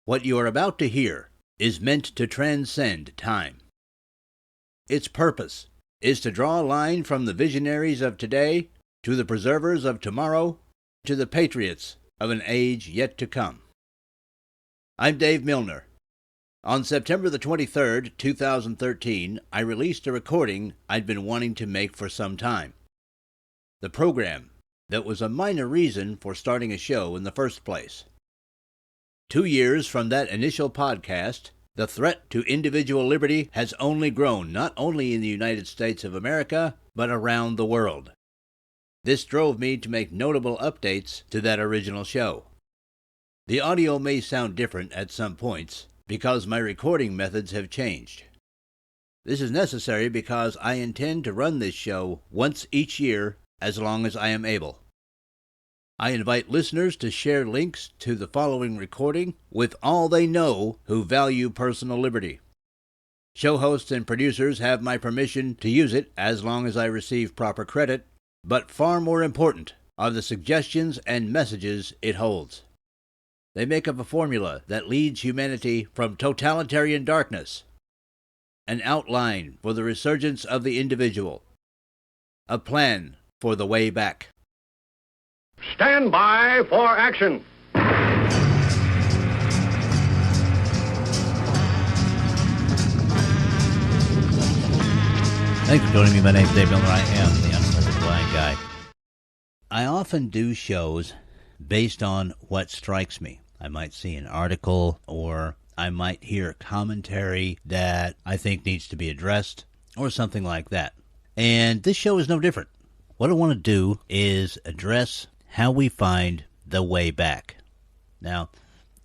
What you are about to hear is meant to transcend time. Its purpose is to draw a line from the visionaries of today to the preservers of tomorrow to the patriots of an age yet to come. I'm Dave Milner. On September the 23rd, 2013, I released a recording I'd been wanting to make for some time. The program that was a minor reason for starting a show in the first place. 2 years from that initial podcast, the threat to individual liberty has only grown, not only in the United States of America, but around the world. This drove me to make notable updates to that original show. The audio may sound different at some points, because my recording methods have changed. This is necessary because I intend to run this show once each year as long as I am able. I invite listeners to share links to the following recording with all they know who value personal liberty. Show hosts and producers have my permission to use it as long as I receive proper credit, but far more important are the suggestions and messages it holds. They make up a formula that leads humanity from totalitarian darkness, an outline for the resurgence of the individual, a plan for the way back. Stand by for action. Thanks for joining me. My name's Dave Milner. I am the Unpleasant Blind Guy. I often do shows based on what strikes me. I might see an article, or I might hear commentary that I think needs to be addressed, or something like that. And this show is no different. What I want to do is address how we find the way back. Now,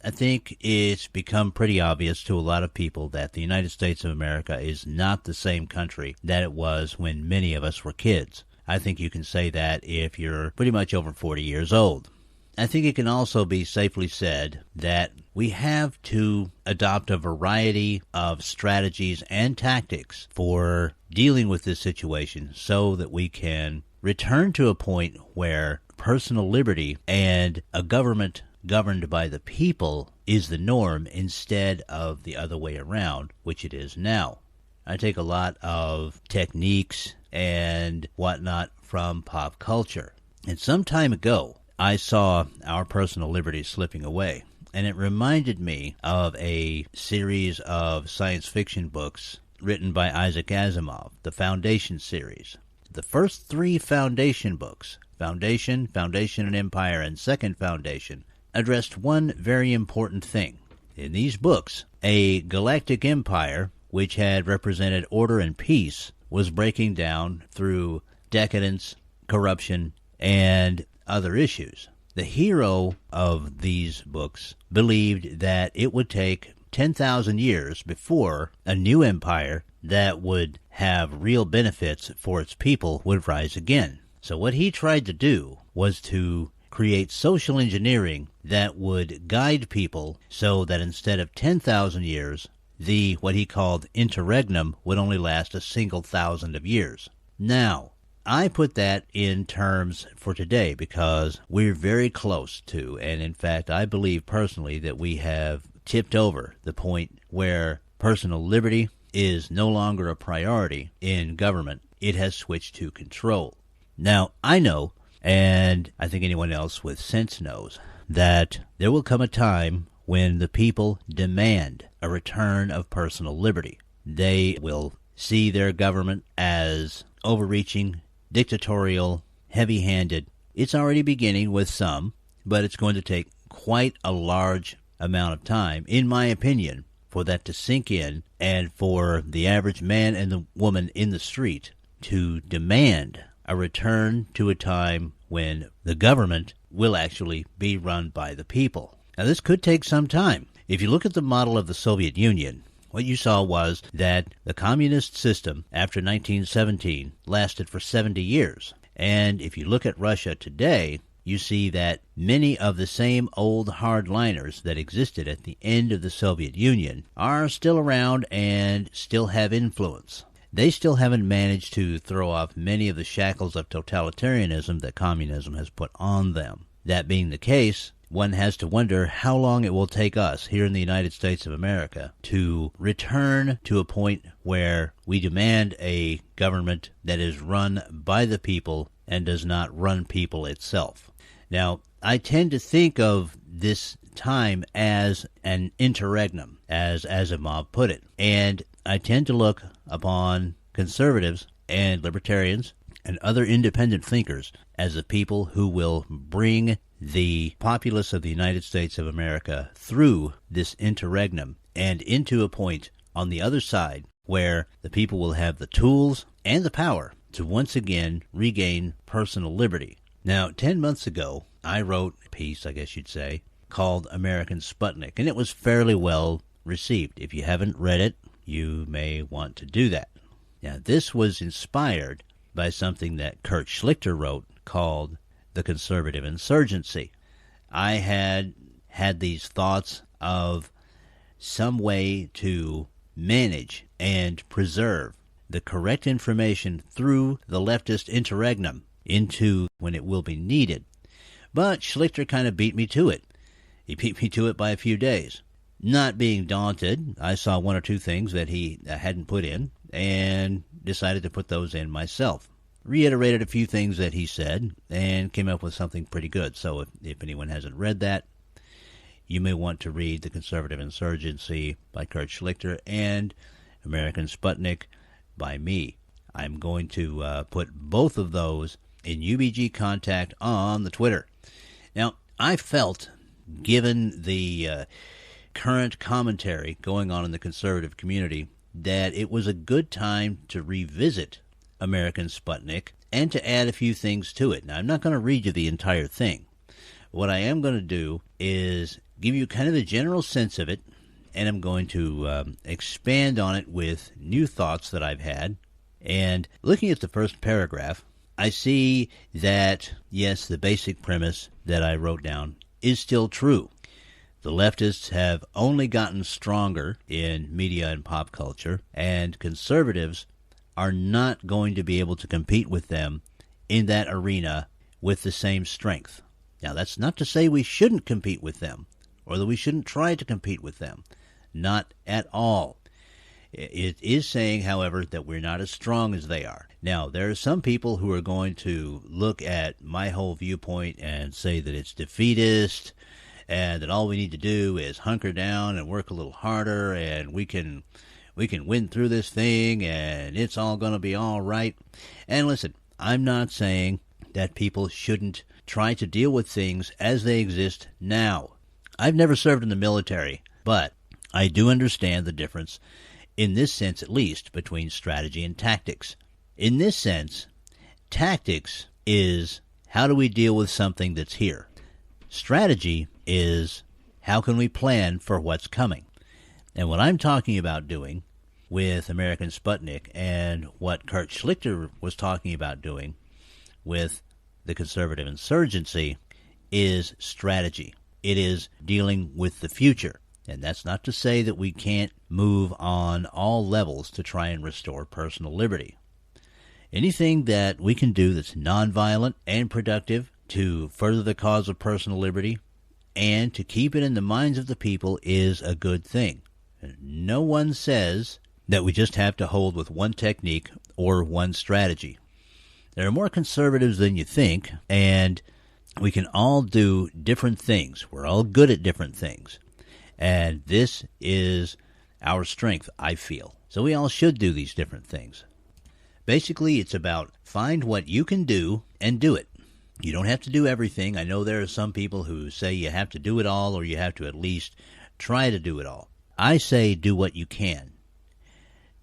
I think it's become pretty obvious to a lot of people that the United States of America is not the same country that it was when many of us were kids. I think you can say that if you're pretty much over 40 years old. I think it can also be safely said that we have to adopt a variety of strategies and tactics for dealing with this situation so that we can return to a point where personal liberty and a government governed by the people is the norm instead of the other way around, which it is now. I take a lot of techniques and whatnot from pop culture. And some time ago, I saw our personal liberty slipping away, and it reminded me of a series of science fiction books written by Isaac Asimov, the Foundation series. The first 3 Foundation books, Foundation, Foundation and Empire, and Second Foundation, addressed one very important thing. In these books, a galactic empire, which had represented order and peace, was breaking down through decadence, corruption, and other issues. The hero of these books believed that it would take 10,000 years before a new empire that would have real benefits for its people would rise again. So what he tried to do was to create social engineering that would guide people so that instead of 10,000 years, what he called interregnum would only last a single thousand of years. Now, I put that in terms for today because we're very close to, and in fact, I believe personally that we have tipped over the point where personal liberty is no longer a priority in government. It has switched to control. Now, I know, and I think anyone else with sense knows, that there will come a time when the people demand a return of personal liberty. They will see their government as overreaching, dictatorial, heavy-handed. It's already beginning with some, but it's going to take quite a large amount of time, in my opinion, for that to sink in and for the average man and the woman in the street to demand a return to a time when the government will actually be run by the people. Now, this could take some time. If you look at the model of the Soviet Union, what you saw was that the communist system after 1917 lasted for 70 years. And if you look at Russia today, you see that many of the same old hardliners that existed at the end of the Soviet Union are still around and still have influence. They still haven't managed to throw off many of the shackles of totalitarianism that communism has put on them. That being the case, one has to wonder how long it will take us here in the United States of America to return to a point where we demand a government that is run by the people and does not run people itself. Now, I tend to think of this time as an interregnum, as Asimov put it, and I tend to look upon conservatives and libertarians and other independent thinkers as the people who will bring the populace of the United States of America through this interregnum and into a point on the other side where the people will have the tools and the power to once again regain personal liberty. Now, 10 months ago, I wrote a piece, I guess you'd say, called American Sputnik, and it was fairly well received. If you haven't read it, you may want to do that. Now, this was inspired by something that Kurt Schlichter wrote called The Conservative Insurgency. I had these thoughts of some way to manage and preserve the correct information through the leftist interregnum into when it will be needed. But Schlichter kind of beat me to it. He beat me to it by a few days. Not being daunted, I saw one or two things that he hadn't put in and decided to put those in myself. Reiterated a few things that he said and came up with something pretty good. So if anyone hasn't read that, you may want to read The Conservative Insurgency by Kurt Schlichter and American Sputnik by me. I'm going to put both of those in UBG Contact on the Twitter. Now, I felt, given the current commentary going on in the conservative community, that it was a good time to revisit American Sputnik and to add a few things to it. Now, I'm not going to read you the entire thing. What I am going to do is give you kind of a general sense of it, and I'm going to expand on it with new thoughts that I've had. And looking at the first paragraph, I see that, yes, the basic premise that I wrote down is still true. The leftists have only gotten stronger in media and pop culture, and conservatives are not going to be able to compete with them in that arena with the same strength. Now, that's not to say we shouldn't compete with them, or that we shouldn't try to compete with them. Not at all. It is saying, however, that we're not as strong as they are. Now, there are some people who are going to look at my whole viewpoint and say that it's defeatist, and that all we need to do is hunker down and work a little harder, and we can win through this thing, and it's all going to be all right. And listen, I'm not saying that people shouldn't try to deal with things as they exist now. I've never served in the military, but I do understand the difference, in this sense at least, between strategy and tactics. In this sense, tactics is how do we deal with something that's here. Strategy is how can we plan for what's coming. And what I'm talking about doing with American Sputnik and what Kurt Schlichter was talking about doing with the conservative insurgency is strategy. It is dealing with the future. And that's not to say that we can't move on all levels to try and restore personal liberty. Anything that we can do that's nonviolent and productive to further the cause of personal liberty and to keep it in the minds of the people is a good thing. No one says that we just have to hold with one technique or one strategy. There are more conservatives than you think, and we can all do different things. We're all good at different things. And this is our strength, I feel. So we all should do these different things. Basically, it's about find what you can do and do it. You don't have to do everything. I know there are some people who say you have to do it all, or you have to at least try to do it all. I say do what you can.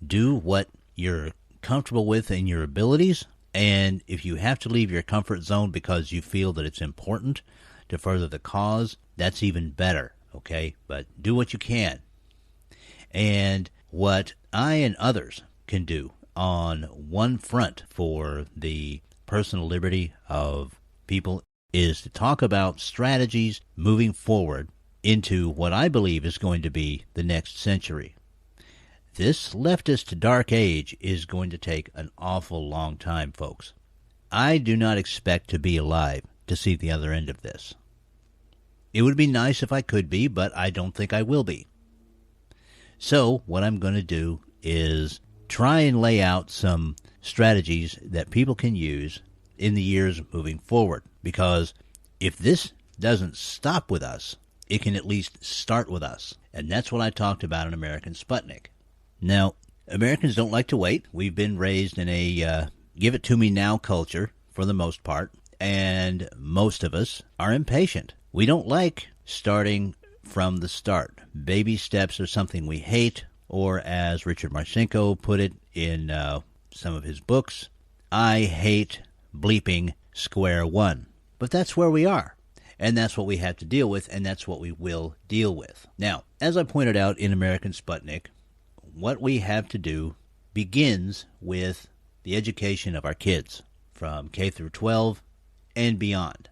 Do what you're comfortable with in your abilities, and if you have to leave your comfort zone because you feel that it's important to further the cause, that's even better. Okay, but do what you can. And what I and others can do on one front for the personal liberty of people is to talk about strategies moving forward into what I believe is going to be the next century. This leftist dark age is going to take an awful long time, folks. I do not expect to be alive to see the other end of this. It would be nice if I could be, but I don't think I will be. So what I'm going to do is try and lay out some strategies that people can use in the years moving forward. Because if this doesn't stop with us, it can at least start with us. And that's what I talked about in American Sputnik. Now, Americans don't like to wait. We've been raised in a give it to me now culture for the most part, and most of us are impatient. We don't like starting from the start. Baby steps are something we hate, or as Richard Marcinko put it in some of his books, I hate bleeping square one. But that's where we are, and that's what we have to deal with, and that's what we will deal with. Now, as I pointed out in American Sputnik, what we have to do begins with the education of our kids from K through 12 and beyond.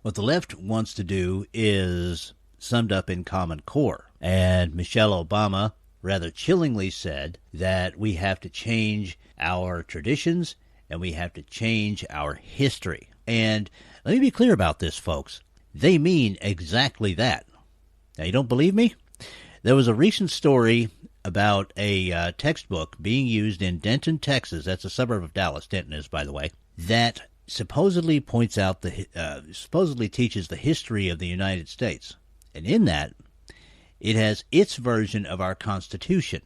What the left wants to do is summed up in Common Core, and Michelle Obama rather chillingly said that we have to change our traditions and we have to change our history. And let me be clear about this, folks. They mean exactly that. Now, you don't believe me? There was a recent story about a textbook being used in Denton, Texas. That's a suburb of Dallas. Denton is, by the way. That supposedly points out supposedly teaches the history of the United States. And in that, it has its version of our Constitution.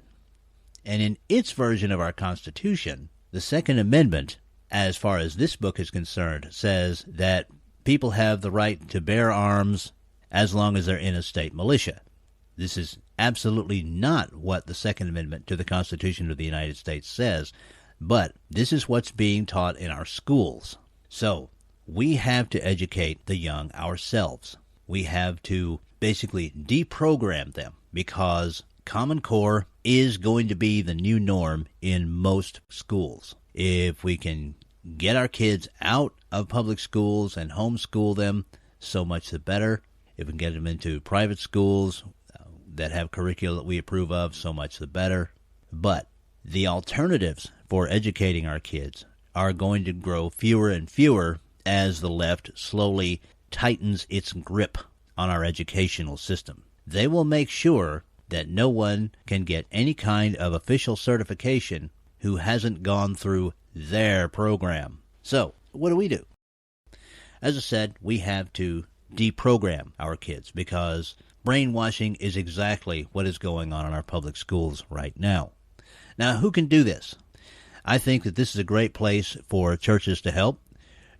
And in its version of our Constitution, the Second Amendment, as far as this book is concerned, says that people have the right to bear arms as long as they're in a state militia. This is absolutely not what the Second Amendment to the Constitution of the United States says, but this is what's being taught in our schools. So we have to educate the young ourselves. We have to basically deprogram them, because Common Core is going to be the new norm in most schools. If we can get our kids out of public schools and homeschool them, so much the better. If we can get them into private schools that have curricula that we approve of, so much the better. But the alternatives for educating our kids are going to grow fewer and fewer as the left slowly tightens its grip on our educational system. They will make sure that no one can get any kind of official certification who hasn't gone through their program. So, what do? As I said, we have to deprogram our kids, because brainwashing is exactly what is going on in our public schools right now. Now, who can do this? I think that this is a great place for churches to help.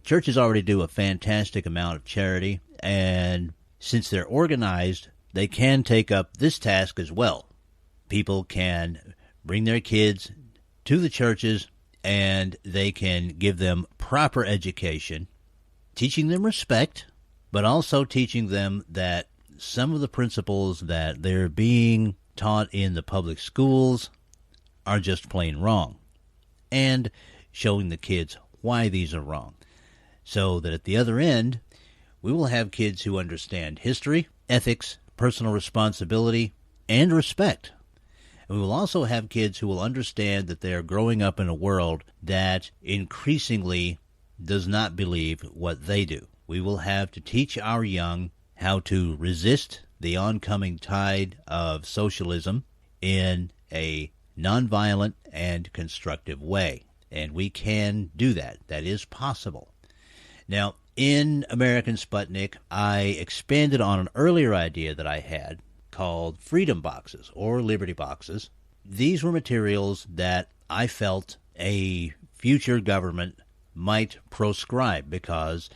Churches already do a fantastic amount of charity, and since they're organized, they can take up this task as well. People can bring their kids to the churches, and they can give them proper education, teaching them respect, but also teaching them that some of the principles that they're being taught in the public schools are just plain wrong, and showing the kids why these are wrong, so that at the other end, we will have kids who understand history, ethics, personal responsibility, and respect. And we will also have kids who will understand that they are growing up in a world that increasingly does not believe what they do. We will have to teach our young how to resist the oncoming tide of socialism in a nonviolent and constructive way. And we can do that. That is possible. Now, in American Sputnik, I expanded on an earlier idea that I had called freedom boxes or liberty boxes. These were materials that I felt a future government might proscribe because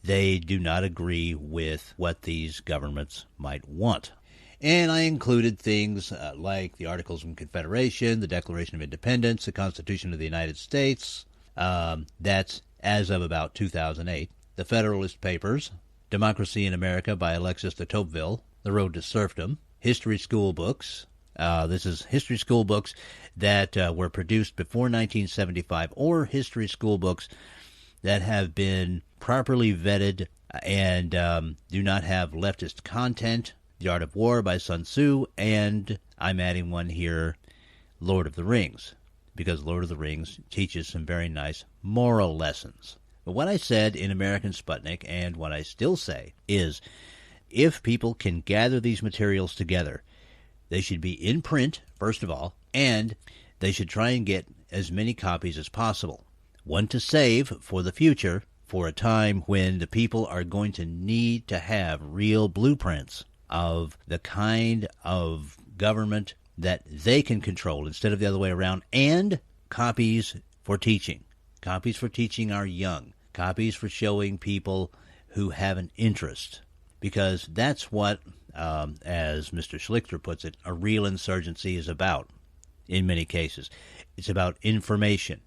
they do not agree with what these governments might want. And I included things like the Articles of Confederation, the Declaration of Independence, the Constitution of the United States. That's as of about 2008. The Federalist Papers, Democracy in America by Alexis de Tocqueville, The Road to Serfdom, history school books. This is history school books that were produced before 1975, or history school books that have been properly vetted and do not have leftist content. The Art of War by Sun Tzu, and I'm adding one here, Lord of the Rings, because Lord of the Rings teaches some very nice moral lessons. But what I said in American Sputnik, and what I still say, is if people can gather these materials together, they should be in print, first of all, and they should try and get as many copies as possible. One to save for the future, for a time when the people are going to need to have real blueprints of the kind of government that they can control instead of the other way around, and copies for teaching. Copies for teaching our young. Copies for showing people who have an interest. Because that's what, as Mr. Schlichter puts it, a real insurgency is about in many cases. It's about information.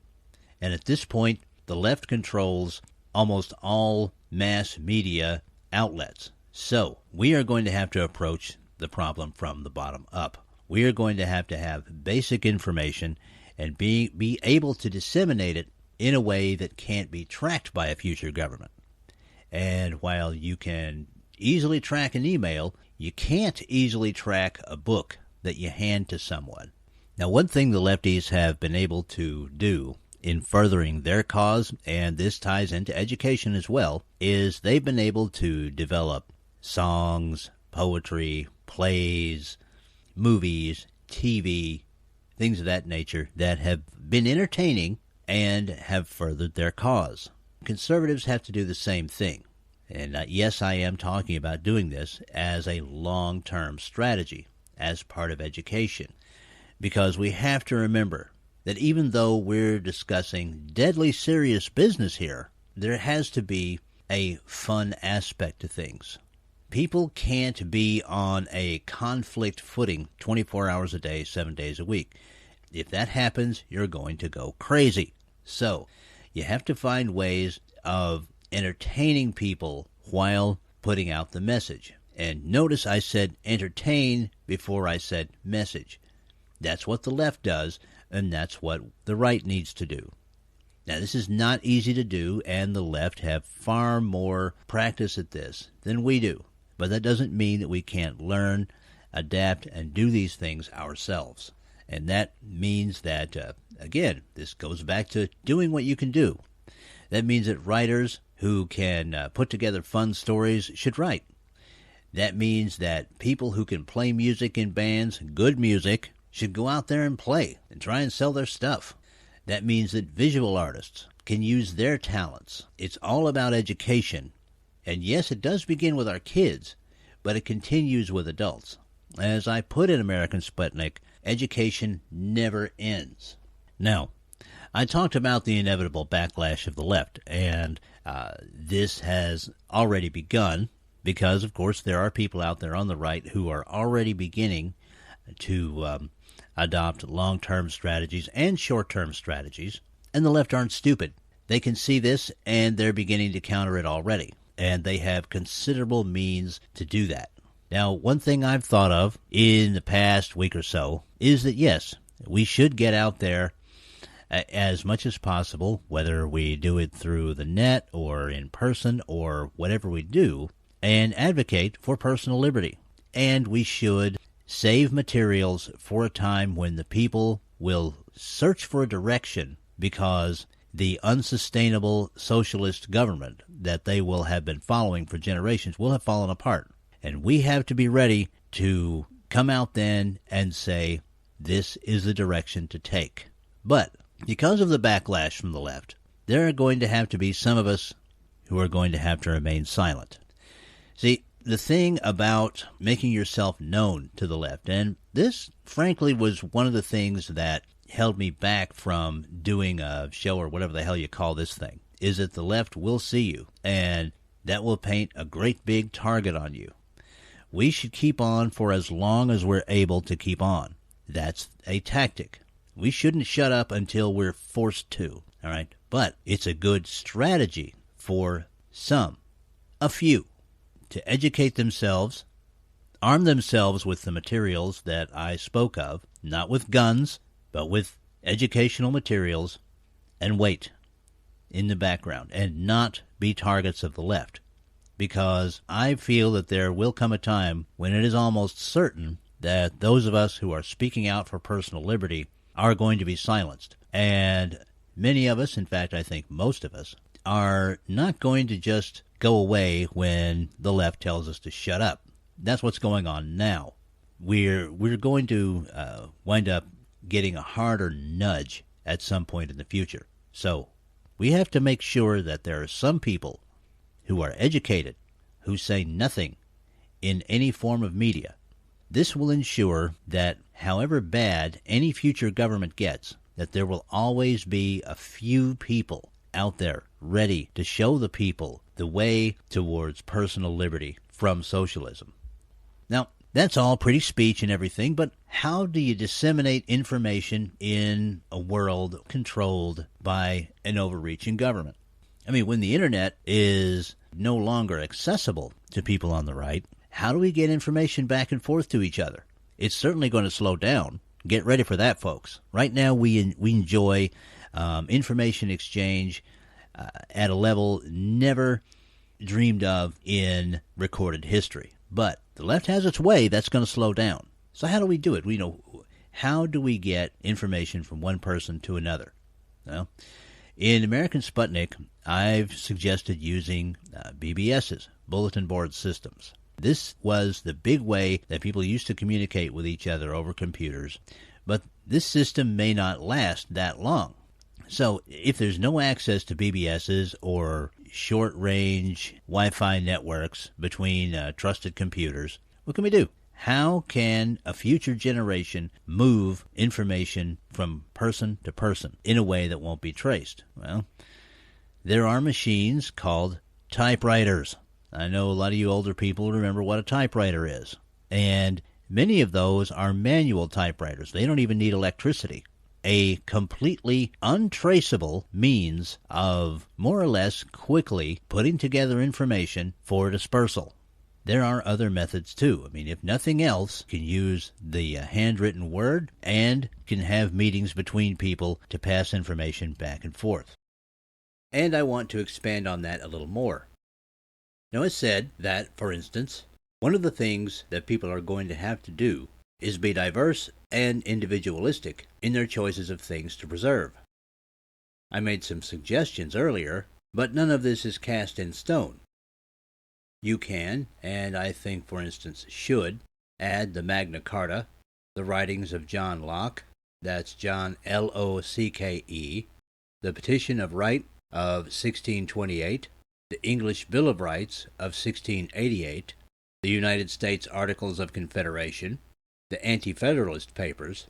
And at this point, the left controls almost all mass media outlets. So we are going to have to approach the problem from the bottom up. We are going to have basic information and be able to disseminate it in a way that can't be tracked by a future government. And while you can easily track an email, you can't easily track a book that you hand to someone. Now, one thing the lefties have been able to do in furthering their cause, and this ties into education as well, is they've been able to develop songs, poetry, plays, movies, TV, things of that nature that have been entertaining and have furthered their cause. Conservatives have to do the same thing. And yes, I am talking about doing this as a long-term strategy, as part of education, because we have to remember that even though we're discussing deadly serious business here, there has to be a fun aspect to things. People can't be on a conflict footing 24 hours a day, 7 days a week. If that happens, you're going to go crazy. So you have to find ways of entertaining people while putting out the message. And notice I said entertain before I said message. That's what the left does, and that's what the right needs to do. Now, this is not easy to do, and the left have far more practice at this than we do. But that doesn't mean that we can't learn, adapt, and do these things ourselves. And that means that, again, this goes back to doing what you can do. That means that writers who can put together fun stories should write. That means that people who can play music in bands, good music, should go out there and play and try and sell their stuff. That means that visual artists can use their talents. It's all about education. And yes, it does begin with our kids, but it continues with adults. As I put in American Sputnik, education never ends. Now, I talked about the inevitable backlash of the left, and this has already begun because, of course, there are people out there on the right who are already beginning to adopt long-term strategies and short-term strategies, and the left aren't stupid. They can see this, and they're beginning to counter it already, and they have considerable means to do that. Now, one thing I've thought of in the past week or so is that, yes, we should get out there as much as possible, whether we do it through the net or in person or whatever we do, and advocate for personal liberty. And we should save materials for a time when the people will search for a direction because the unsustainable socialist government that they will have been following for generations will have fallen apart. And we have to be ready to come out then and say, this is the direction to take. But because of the backlash from the left, there are going to have to be some of us who are going to have to remain silent. See, the thing about making yourself known to the left, and this, frankly, was one of the things that held me back from doing a show or whatever the hell you call this thing, is that the left will see you, and that will paint a great big target on you. We should keep on for as long as we're able to keep on. That's a tactic. We shouldn't shut up until we're forced to, all right? But it's a good strategy for some, a few, to educate themselves, arm themselves with the materials that I spoke of, not with guns, but with educational materials, and wait in the background and not be targets of the left. Because I feel that there will come a time when it is almost certain that those of us who are speaking out for personal liberty are going to be silenced. And many of us, in fact, I think most of us, are not going to just go away when the left tells us to shut up. That's what's going on now. We're going to wind up getting a harder nudge at some point in the future. So we have to make sure that there are some people who are educated, who say nothing in any form of media. This will ensure that however bad any future government gets, that there will always be a few people out there ready to show the people the way towards personal liberty from socialism. Now, that's all pretty speech and everything, but how do you disseminate information in a world controlled by an overreaching government? I mean, when the internet is no longer accessible to people on the right, how do we get information back and forth to each other? It's certainly going to slow down. Get ready for that, folks. Right now, we enjoy information exchange at a level never dreamed of in recorded history. But the left has its way. That's going to slow down. So how do we do it? How do we get information from one person to another? Well, in American Sputnik, I've suggested using BBSs, bulletin board systems. This was the big way that people used to communicate with each other over computers, but this system may not last that long. So if there's no access to BBSs or short-range Wi-Fi networks between trusted computers, what can we do? How can a future generation move information from person to person in a way that won't be traced? Well, there are machines called typewriters. I know a lot of you older people remember what a typewriter is. And many of those are manual typewriters. They don't even need electricity. A completely untraceable means of more or less quickly putting together information for dispersal. There are other methods too. I mean, if nothing else, can use the handwritten word and can have meetings between people to pass information back and forth. And I want to expand on that a little more. Now, it's said that, for instance, one of the things that people are going to have to do is be diverse and individualistic in their choices of things to preserve. I made some suggestions earlier, but none of this is cast in stone. You can, and I think, for instance, should, add the Magna Carta, the writings of John Locke, that's John Locke, the Petition of Right of 1628, the English Bill of Rights of 1688, the United States Articles of Confederation, the Anti-Federalist Papers,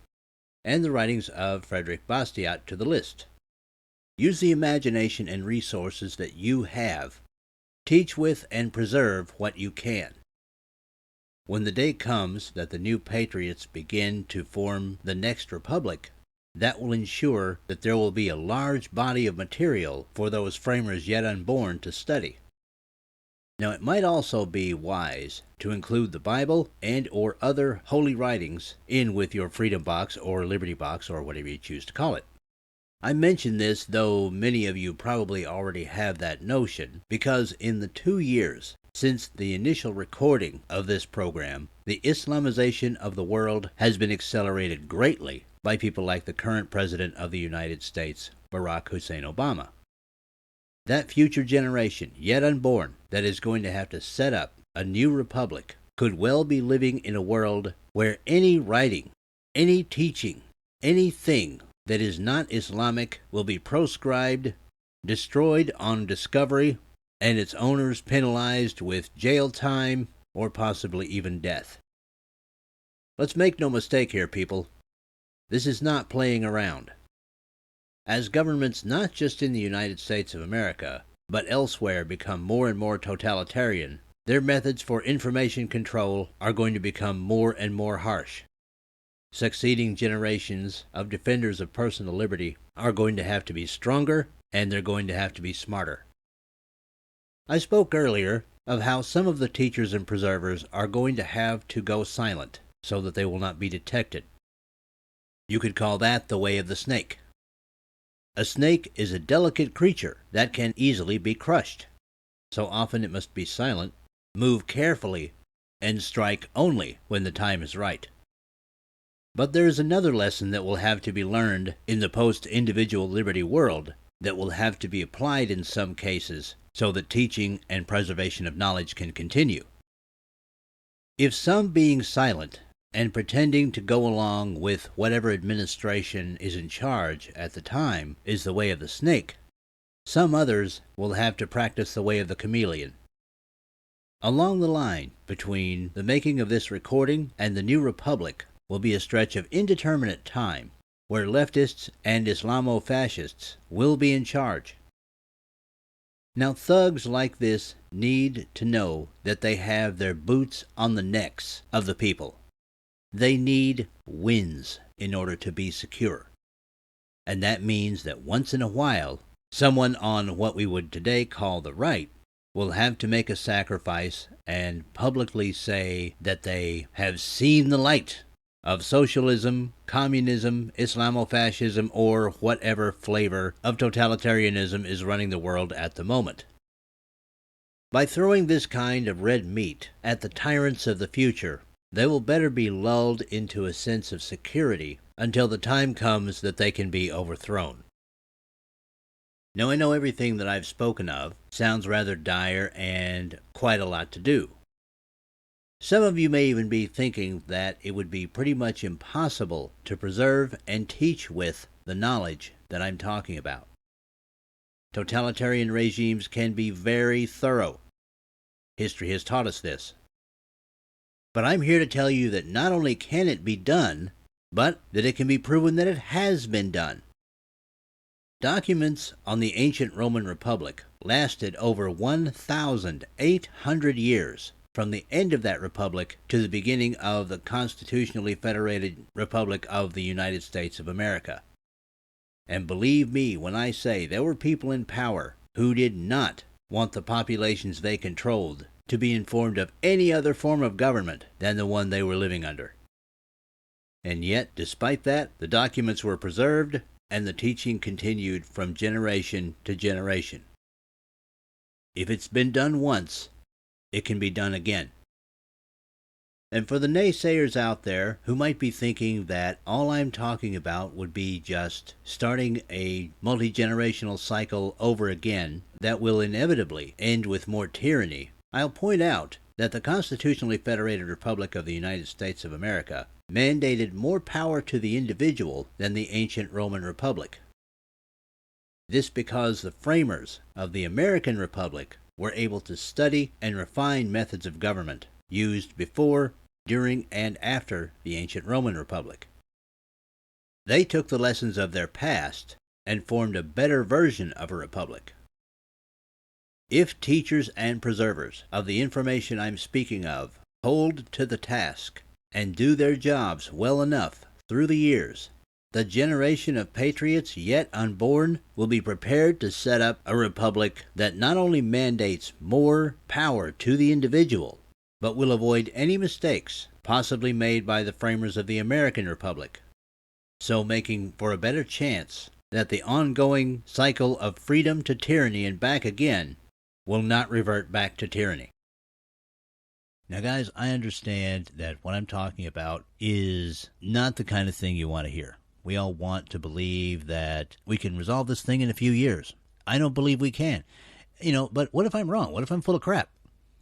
and the writings of Frederick Bastiat to the list. Use the imagination and resources that you have. Teach with and preserve what you can. When the day comes that the new patriots begin to form the next republic, that will ensure that there will be a large body of material for those framers yet unborn to study. Now, it might also be wise to include the Bible and or other holy writings in with your Freedom Box or Liberty Box or whatever you choose to call it. I mention this, though many of you probably already have that notion, because in the 2 years since the initial recording of this program, the Islamization of the world has been accelerated greatly by people like the current President of the United States, Barack Hussein Obama. That future generation, yet unborn, that is going to have to set up a new republic could well be living in a world where any writing, any teaching, anything that is not Islamic will be proscribed, destroyed on discovery, and its owners penalized with jail time or possibly even death. Let's make no mistake here, people. This is not playing around. As governments not just in the United States of America, but elsewhere become more and more totalitarian, their methods for information control are going to become more and more harsh. Succeeding generations of defenders of personal liberty are going to have to be stronger, and they're going to have to be smarter. I spoke earlier of how some of the teachers and preservers are going to have to go silent so that they will not be detected. You could call that the way of the snake. A snake is a delicate creature that can easily be crushed. So often it must be silent, move carefully, and strike only when the time is right. But there is another lesson that will have to be learned in the post-individual liberty world that will have to be applied in some cases so that teaching and preservation of knowledge can continue. If some being silent and pretending to go along with whatever administration is in charge at the time is the way of the snake, some others will have to practice the way of the chameleon. Along the line between the making of this recording and the new republic will be a stretch of indeterminate time where leftists and Islamo-fascists will be in charge. Now, thugs like this need to know that they have their boots on the necks of the people. They need wins in order to be secure. And that means that once in a while, someone on what we would today call the right will have to make a sacrifice and publicly say that they have seen the light of socialism, communism, Islamofascism, or whatever flavor of totalitarianism is running the world at the moment. By throwing this kind of red meat at the tyrants of the future, they will better be lulled into a sense of security until the time comes that they can be overthrown. Now, I know everything that I've spoken of sounds rather dire and quite a lot to do. Some of you may even be thinking that it would be pretty much impossible to preserve and teach with the knowledge that I'm talking about. Totalitarian regimes can be very thorough. History has taught us this. But I'm here to tell you that not only can it be done, but that it can be proven that it has been done. Documents on the ancient Roman Republic lasted over 1,800 years, from the end of that republic to the beginning of the constitutionally federated Republic of the United States of America. And believe me when I say there were people in power who did not want the populations they controlled to be informed of any other form of government than the one they were living under. And yet, despite that, the documents were preserved and the teaching continued from generation to generation. If it's been done once, it can be done again. And for the naysayers out there who might be thinking that all I'm talking about would be just starting a multi-generational cycle over again that will inevitably end with more tyranny, I'll point out that the Constitutionally Federated Republic of the United States of America mandated more power to the individual than the ancient Roman Republic. This because the framers of the American Republic were able to study and refine methods of government used before, during, and after the ancient Roman Republic. They took the lessons of their past and formed a better version of a republic. If teachers and preservers of the information I'm speaking of hold to the task and do their jobs well enough through the years, the generation of patriots yet unborn will be prepared to set up a republic that not only mandates more power to the individual, but will avoid any mistakes possibly made by the framers of the American Republic, so making for a better chance that the ongoing cycle of freedom to tyranny and back again will not revert back to tyranny. Now, guys, I understand that what I'm talking about is not the kind of thing you want to hear. We all want to believe that we can resolve this thing in a few years. I don't believe we can. But what if I'm wrong? What if I'm full of crap?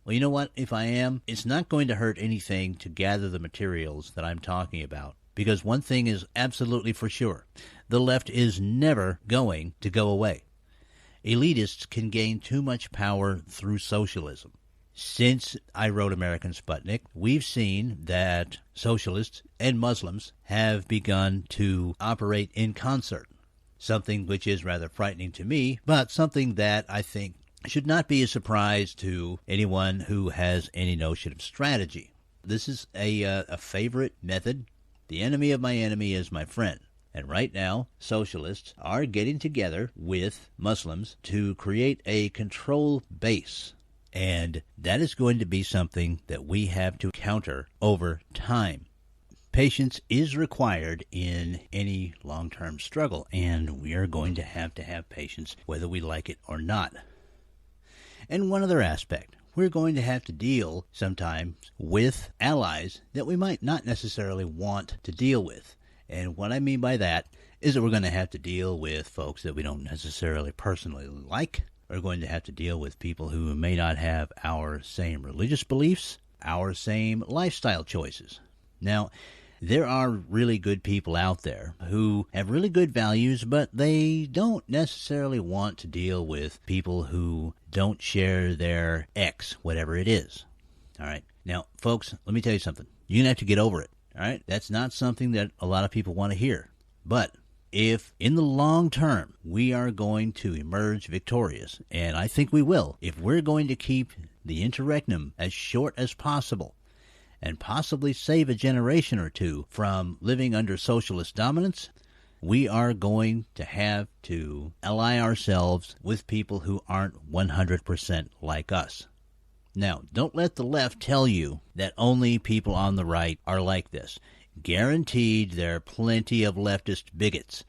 Well, you know what? If I am, it's not going to hurt anything to gather the materials that I'm talking about. Because one thing is absolutely for sure. The left is never going to go away. Elitists can gain too much power through socialism. Since I wrote American Sputnik, we've seen that socialists and Muslims have begun to operate in concert, something which is rather frightening to me, but something that I think should not be a surprise to anyone who has any notion of strategy. This is a favorite method. The enemy of my enemy is my friend. And right now, socialists are getting together with Muslims to create a control base. And that is going to be something that we have to counter over time. Patience is required in any long-term struggle, and we are going to have patience whether we like it or not. And one other aspect, we're going to have to deal sometimes with allies that we might not necessarily want to deal with. And what I mean by that is that we're going to have to deal with folks that we don't necessarily personally like. We're going to have to deal with people who may not have our same religious beliefs, our same lifestyle choices. Now, there are really good people out there who have really good values, but they don't necessarily want to deal with people who don't share their X, whatever it is. All right. Now, folks, let me tell you something. You're going to have to get over it. All right. That's not something that a lot of people want to hear. But if in the long term we are going to emerge victorious, and I think we will, if we're going to keep the interregnum as short as possible and possibly save a generation or two from living under socialist dominance, we are going to have to ally ourselves with people who aren't 100% like us. Now, don't let the left tell you that only people on the right are like this. Guaranteed there are plenty of leftist bigots.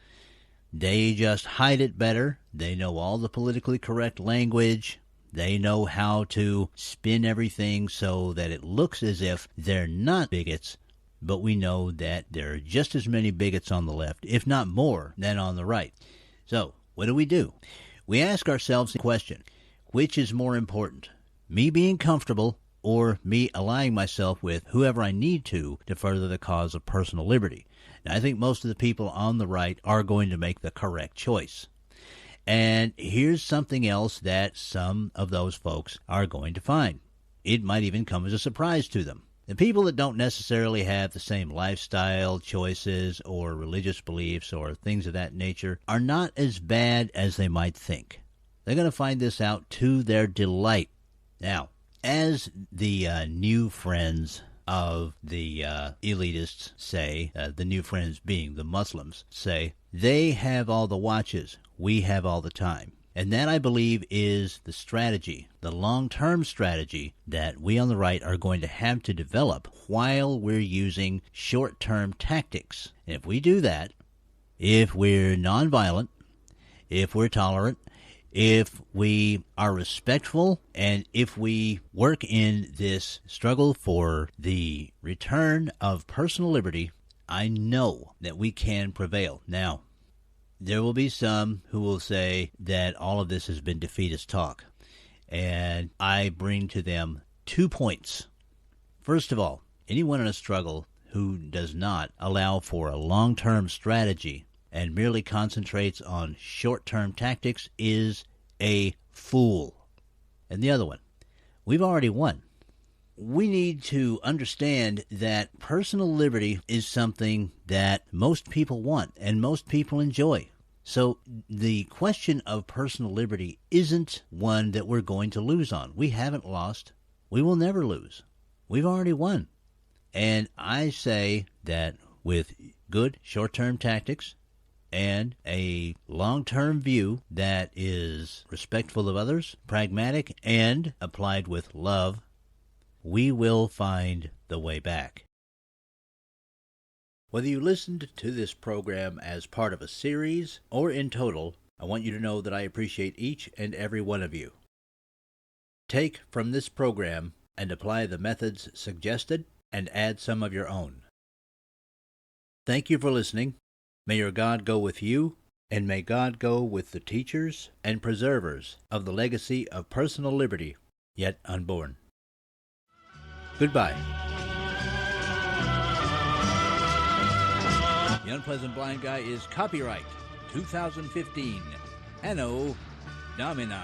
They just hide it better. They know all the politically correct language. They know how to spin everything so that it looks as if they're not bigots, but we know that there are just as many bigots on the left, if not more, than on the right. So, what do? We ask ourselves the question, which is more important, me being comfortable or me allying myself with whoever I need to further the cause of personal liberty? Now, I think most of the people on the right are going to make the correct choice. And here's something else that some of those folks are going to find. It might even come as a surprise to them. The people that don't necessarily have the same lifestyle choices or religious beliefs or things of that nature are not as bad as they might think. They're going to find this out to their delight. Now, as the new friends of the elitists say, the new friends being the Muslims, say, they have all the watches, we have all the time. And that, I believe, is the strategy, the long-term strategy that we on the right are going to have to develop while we're using short-term tactics. And if we do that, if we're nonviolent, if we're tolerant, if we are respectful, and if we work in this struggle for the return of personal liberty, I know that we can prevail. Now, there will be some who will say that all of this has been defeatist talk, and I bring to them 2 points. First of all, anyone in a struggle who does not allow for a long-term strategy and merely concentrates on short-term tactics is a fool. And the other one, we've already won. We need to understand that personal liberty is something that most people want and most people enjoy. So the question of personal liberty isn't one that we're going to lose on. We haven't lost. We will never lose. We've already won. And I say that with good short-term tactics and a long-term view that is respectful of others, pragmatic, and applied with love, we will find the way back. Whether you listened to this program as part of a series or in total, I want you to know that I appreciate each and every one of you. Take from this program and apply the methods suggested and add some of your own. Thank you for listening. May your God go with you, and may God go with the teachers and preservers of the legacy of personal liberty yet unborn. Goodbye. The Unpleasant Blind Guy is copyright 2015, Anno Domini.